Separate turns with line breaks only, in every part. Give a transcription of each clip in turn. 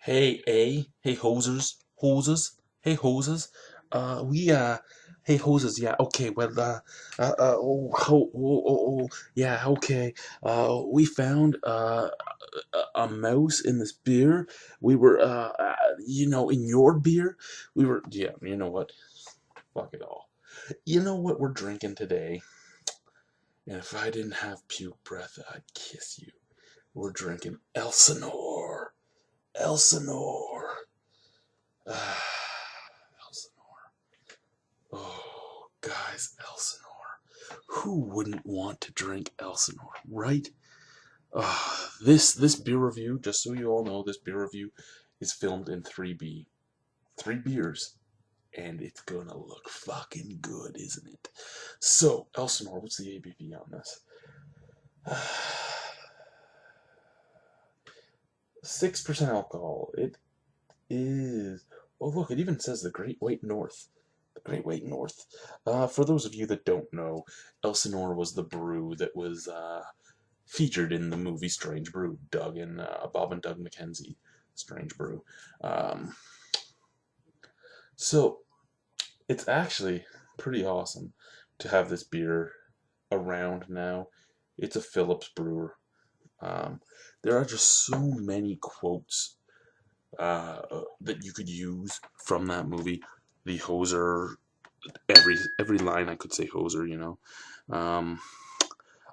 Hey hosers, hey hosers, yeah, okay, well, yeah, okay, we found, a mouse in this beer. We were, in your beer, yeah, you know what, fuck it all. You know what we're drinking today? And if I didn't have puke breath, I'd kiss you. We're drinking Elsinore. Elsinore. Elsinore. Oh, guys, Elsinore. Who wouldn't want to drink Elsinore, right? This beer review, just so you all know, this beer review is filmed in 3B. 3 beers. And it's gonna look fucking good, isn't it? So, Elsinore, what's the ABV on this? 6% alcohol. It is. Oh, look, it even says the Great White North. The Great White North. For those of you that don't know, Elsinore was the brew that was featured in the movie Strange Brew. Bob and Doug McKenzie, Strange Brew. Um, so it's actually pretty awesome to have this beer around now. It's a Phillips brewer. Um, there are just so many quotes that you could use from that movie. The hoser, every line I could say hoser, you know. Um,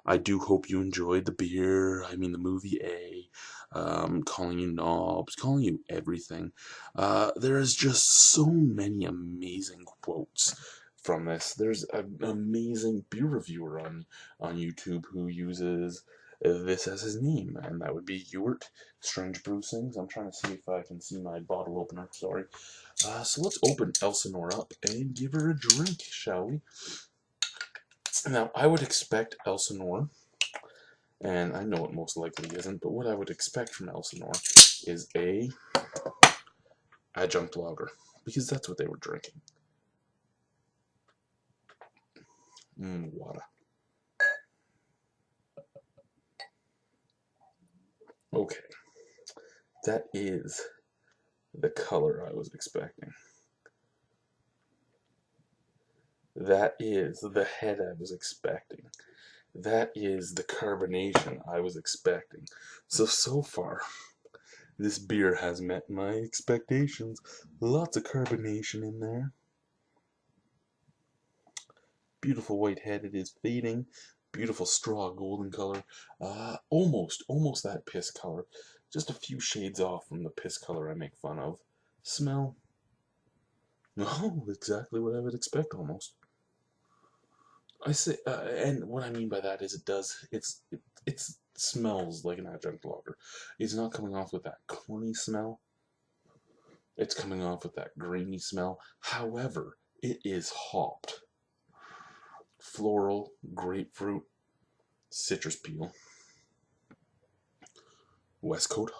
I do hope you enjoyed the beer. I mean the movie A. Calling you knobs, calling you everything. There is just so many amazing quotes from this. There's an amazing beer reviewer on YouTube who uses this as his name, and that would be Ewart Strange Brew Sings. I'm trying to see if I can see my bottle opener. Sorry. So let's open Elsinore up and give her a drink, shall we? Now, I would expect Elsinore, and I know it most likely isn't, but what I would expect from Elsinore is a adjunct lager, because that's what they were drinking. Water. Okay, that is the color I was expecting. That is the head I was expecting. That is the carbonation I was expecting. So far, this beer has met my expectations. Lots of carbonation in there. Beautiful white head. It is fading. Beautiful straw golden color. Almost that piss color. Just a few shades off from the piss color I make fun of. Smell. No, exactly what I would expect almost. I say, and what I mean by that is it smells like an adjunct lager. It's not coming off with that corny smell. It's coming off with that grainy smell. However, it is hopped. Floral, grapefruit, citrus peel. West Coast,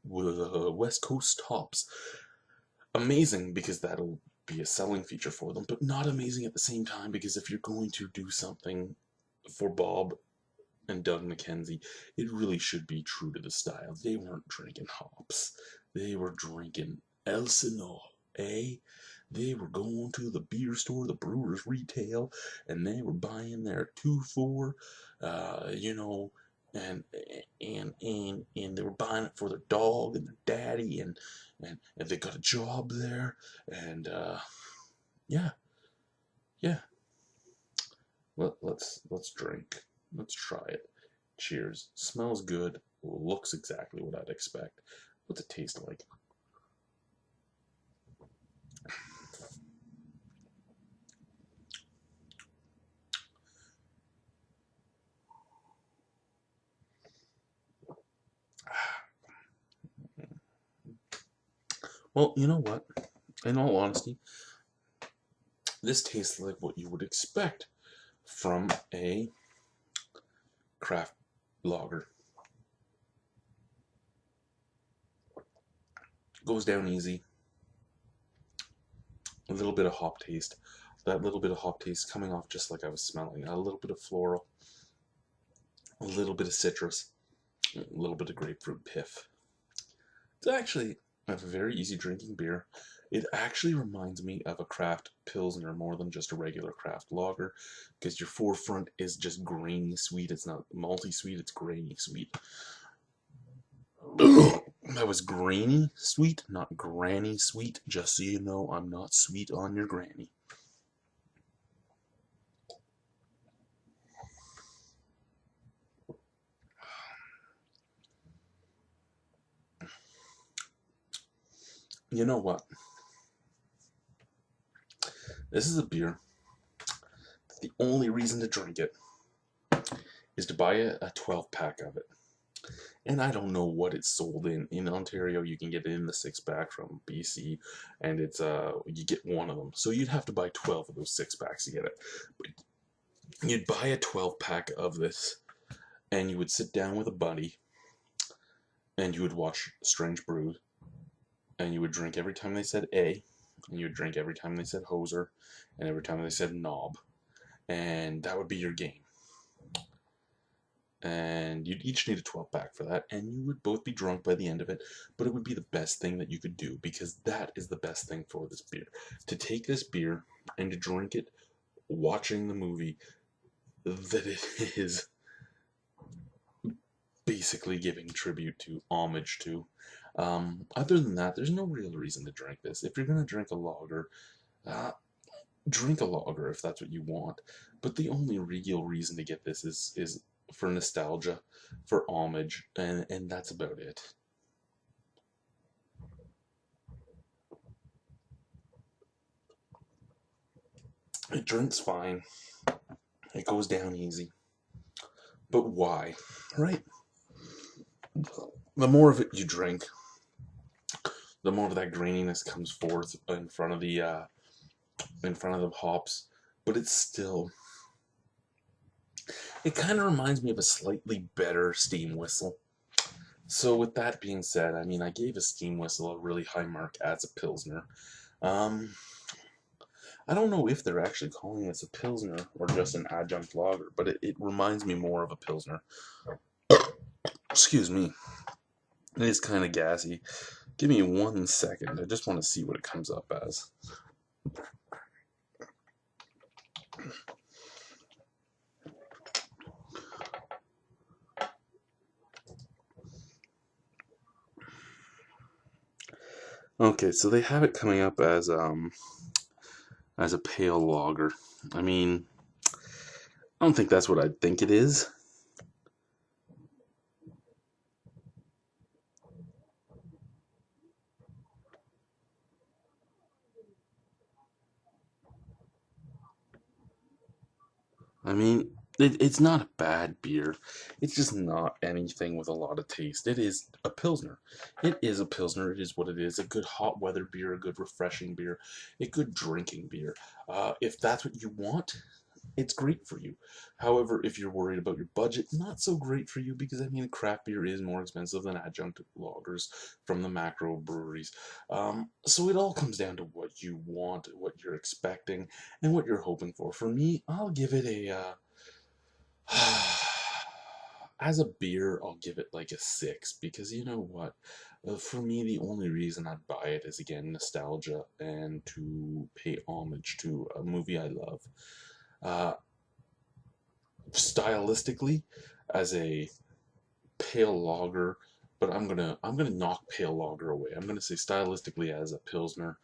West Coast hops. Amazing because that'll be a selling feature for them, but not amazing at the same time because if you're going to do something for Bob and Doug McKenzie, it really should be true to the style. They weren't drinking hops. They were drinking Elsinore, eh? They were going to the beer store, the brewer's retail, and they were buying their 2-4, you know, and and they were buying it for their dog and their daddy, and they got a job there, and yeah, yeah. Let's drink. Let's try it. Cheers. Smells good. Looks exactly what I'd expect. What's it taste like? Well, you know what? In all honesty, this tastes like what you would expect from a craft lager. Goes down easy. A little bit of hop taste. That little bit of hop taste coming off just like I was smelling. A little bit of floral. A little bit of citrus. A little bit of grapefruit piff. It's actually A very easy drinking beer. It actually reminds me of a craft pilsner more than just a regular craft lager, because your forefront is just grainy sweet. It's not malty sweet, it's grainy sweet. That was grainy sweet, not granny sweet. Just so you know, I'm not sweet on your granny. You know what? This is a beer. The only reason to drink it is to buy a 12 pack of it. And I don't know what it's sold in. In Ontario, you can get it in the 6 pack from BC, and it's you get one of them. So you'd have to buy 12 of those 6 packs to get it. But you'd buy a 12 pack of this, and you would sit down with a buddy, and you would watch Strange Brews, and you would drink every time they said A, and you would drink every time they said hoser, and every time they said knob, and that would be your game. And you'd each need a 12 pack for that, and you would both be drunk by the end of it, but it would be the best thing that you could do, because that is the best thing for this beer. To take this beer and to drink it watching the movie that it is basically giving tribute to, homage to. Other than that, there's no real reason to drink this. If you're going to drink a lager if that's what you want, but the only real reason to get this is for nostalgia, for homage, and that's about it. It drinks fine. It goes down easy. But why? Right? The more of it you drink, the more of that graininess comes forth in front of the hops. But it's still, it kind of reminds me of a slightly better steam whistle. So with that being said, I mean, I gave a steam whistle a really high mark as a pilsner. Um, I don't know if they're actually calling this a pilsner or just an adjunct lager, but it reminds me more of a pilsner. Excuse me. It is kind of gassy. Give me 1 second. I just want to see what it comes up as. Okay, so they have it coming up as a pale lager. I mean, I don't think that's what I think it is. I mean, it's not a bad beer. It's just not anything with a lot of taste. It is a pilsner. It is a pilsner. It is what it is. A good hot weather beer, a good refreshing beer, a good drinking beer. If that's what you want, it's great for you. However, if you're worried about your budget, not so great for you, because I mean, craft beer is more expensive than adjunct lagers from the macro breweries. So it all comes down to what you want, what you're expecting, and what you're hoping for. For me, I'll give it a as a beer, I'll give it like a 6, because you know what? For me, the only reason I'd buy it is again nostalgia and to pay homage to a movie I love. Uh, Stylistically, as a pale lager, but I'm gonna knock pale lager away. I'm gonna say stylistically as a pilsner,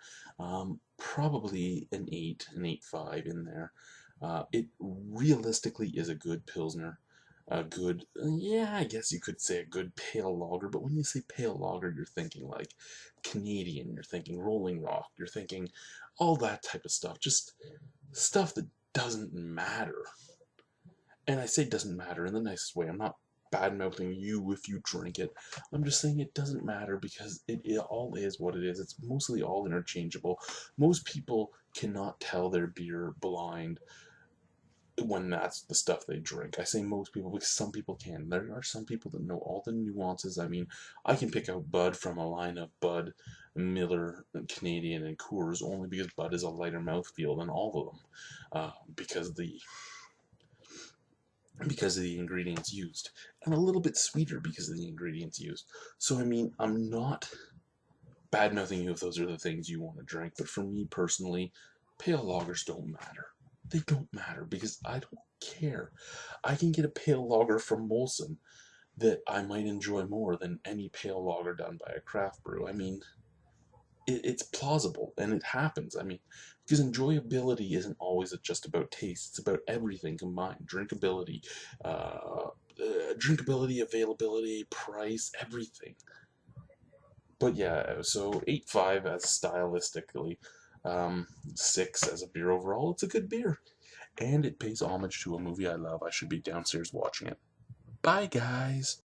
probably an 8, an 8.5 in there. It realistically is a good pilsner, a good, yeah, I guess you could say a good pale lager. But when you say pale lager, you're thinking like Canadian, you're thinking Rolling Rock, you're thinking all that type of stuff, just stuff that doesn't matter. And I say doesn't matter in the nicest way. I'm not bad mouthing you if you drink it. I'm just saying it doesn't matter, because it all is what it is. It's mostly all interchangeable. Most people cannot tell their beer blind when that's the stuff they drink. I say most people because some people can. There are some people that know all the nuances. I mean, I can pick out Bud from a line of Bud, Miller, Canadian, and Coors only because Bud is a lighter mouthfeel than all of them, because of the ingredients used, and a little bit sweeter because of the ingredients used. So I mean, I'm not bad mouthing you if those are the things you want to drink. But for me personally, pale lagers don't matter. They don't matter because I don't care. I can get a pale lager from Molson that I might enjoy more than any pale lager done by a craft brew. I mean, it's plausible and it happens. I mean, because enjoyability isn't always just about taste, it's about everything combined. Drinkability, availability, price, everything. But yeah, so 8.5 as stylistically, 6 as a beer overall. It's a good beer, and it pays homage to a movie I love. I should be downstairs watching it. Bye, guys.